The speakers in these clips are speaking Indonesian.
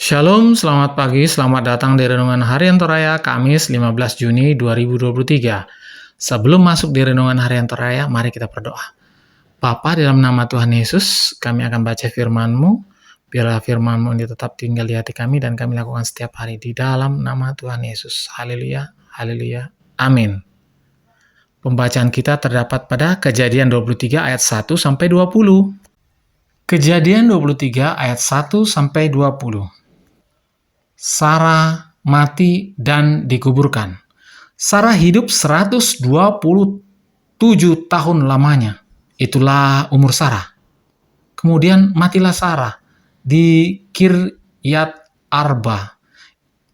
Shalom, selamat pagi, selamat datang di Renungan Harian Toraya, Kamis 15 Juni 2023. Sebelum masuk di Renungan Harian Toraya, mari kita berdoa. Bapa, dalam nama Tuhan Yesus, kami akan baca firman-Mu. Biarlah firman-Mu ini tetap tinggal di hati kami dan kami lakukan setiap hari di dalam nama Tuhan Yesus. Haleluya, haleluya, amin. Pembacaan kita terdapat pada Kejadian 23 ayat 1 sampai 20. Kejadian 23 ayat 1 sampai 20. Sarah mati dan dikuburkan. Sarah hidup 127 tahun lamanya. Itulah umur Sarah. Kemudian matilah Sarah di Kiryat Arba,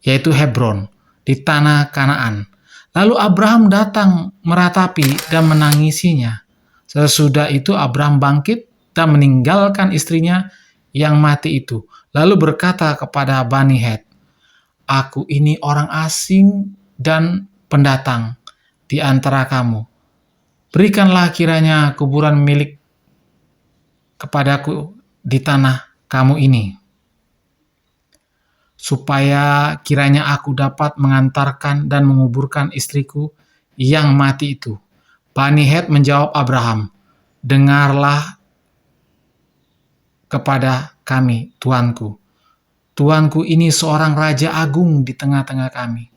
yaitu Hebron, di tanah Kanaan. Lalu Abraham datang meratapi dan menangisinya. Sesudah itu Abraham bangkit dan meninggalkan istrinya yang mati itu. Lalu berkata kepada Bani Het, "Aku ini orang asing dan pendatang di antara kamu. Berikanlah kiranya kuburan milik kepadaku di tanah kamu ini, supaya kiranya aku dapat mengantarkan dan menguburkan istriku yang mati itu." Bani Het menjawab Abraham, "Dengarlah kepada kami, tuanku. Tuanku ini seorang raja agung di tengah-tengah kami.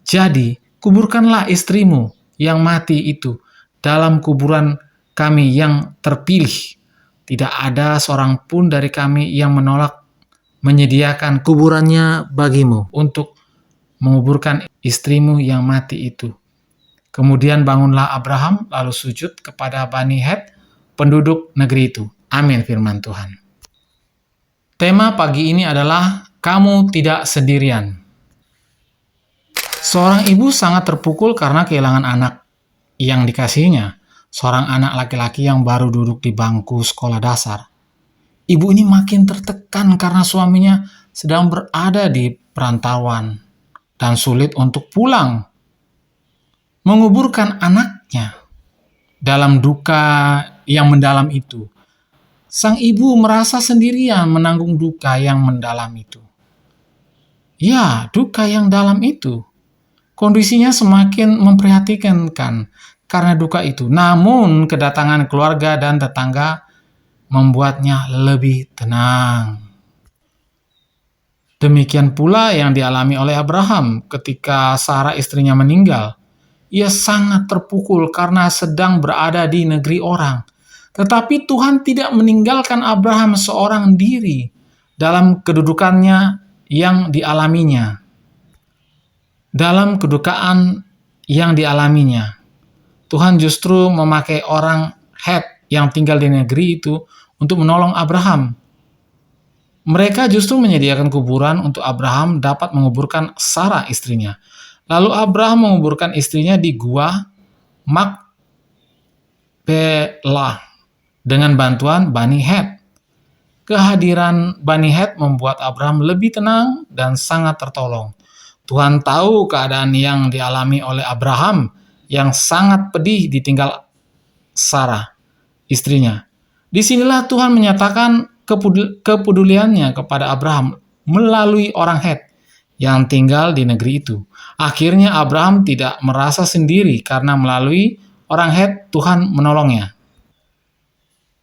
Jadi, kuburkanlah istrimu yang mati itu dalam kuburan kami yang terpilih. Tidak ada seorang pun dari kami yang menolak menyediakan kuburannya bagimu untuk menguburkan istrimu yang mati itu." Kemudian bangunlah Abraham lalu sujud kepada Bani Het, penduduk negeri itu. Amin, firman Tuhan. Tema pagi ini adalah kamu tidak sendirian. Seorang ibu sangat terpukul karena kehilangan anak yang dikasihinya, seorang anak laki-laki yang baru duduk di bangku sekolah dasar. Ibu ini makin tertekan karena suaminya sedang berada di perantauan dan sulit untuk pulang menguburkan anaknya. Dalam duka yang mendalam itu, sang ibu merasa sendirian menanggung duka yang mendalam itu. Ya, duka yang dalam itu. Kondisinya semakin memprihatinkan karena duka itu. Namun, kedatangan keluarga dan tetangga membuatnya lebih tenang. Demikian pula yang dialami oleh Abraham ketika Sarah istrinya meninggal. Ia sangat terpukul karena sedang berada di negeri orang. Tetapi Tuhan tidak meninggalkan Abraham seorang diri dalam kedudukannya yang dialaminya. Dalam kedukaan yang dialaminya, Tuhan justru memakai orang Het yang tinggal di negeri itu untuk menolong Abraham. Mereka justru menyediakan kuburan untuk Abraham dapat menguburkan Sarah istrinya. Lalu Abraham menguburkan istrinya di gua Makpelah dengan bantuan Bani Het. Kehadiran Bani Het membuat Abraham lebih tenang dan sangat tertolong. Tuhan tahu keadaan yang dialami oleh Abraham yang sangat pedih ditinggal Sarah, istrinya. Disinilah Tuhan menyatakan kepeduliannya kepada Abraham melalui orang Het yang tinggal di negeri itu. Akhirnya Abraham tidak merasa sendiri karena melalui orang Het Tuhan menolongnya.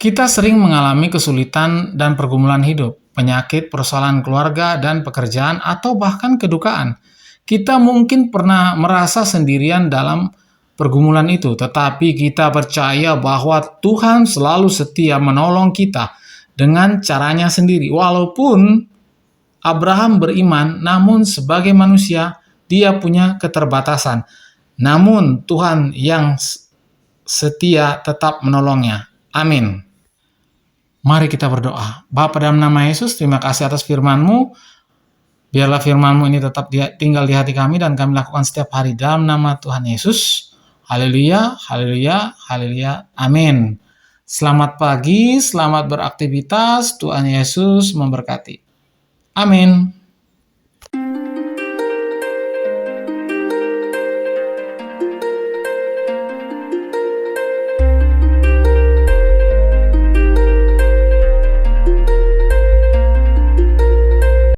Kita sering mengalami kesulitan dan pergumulan hidup, penyakit, persoalan keluarga, dan pekerjaan, atau bahkan kedukaan. Kita mungkin pernah merasa sendirian dalam pergumulan itu, tetapi kita percaya bahwa Tuhan selalu setia menolong kita dengan caranya sendiri. Walaupun Abraham beriman, namun sebagai manusia, dia punya keterbatasan. Namun Tuhan yang setia tetap menolongnya. Amin. Mari kita berdoa. Bapa, dalam nama Yesus, terima kasih atas firman-Mu. Biarlah firman-Mu ini tetap tinggal di hati kami dan kami lakukan setiap hari dalam nama Tuhan Yesus. Haleluya, haleluya, haleluya. Amin. Selamat pagi, selamat beraktivitas. Tuhan Yesus memberkati. Amin.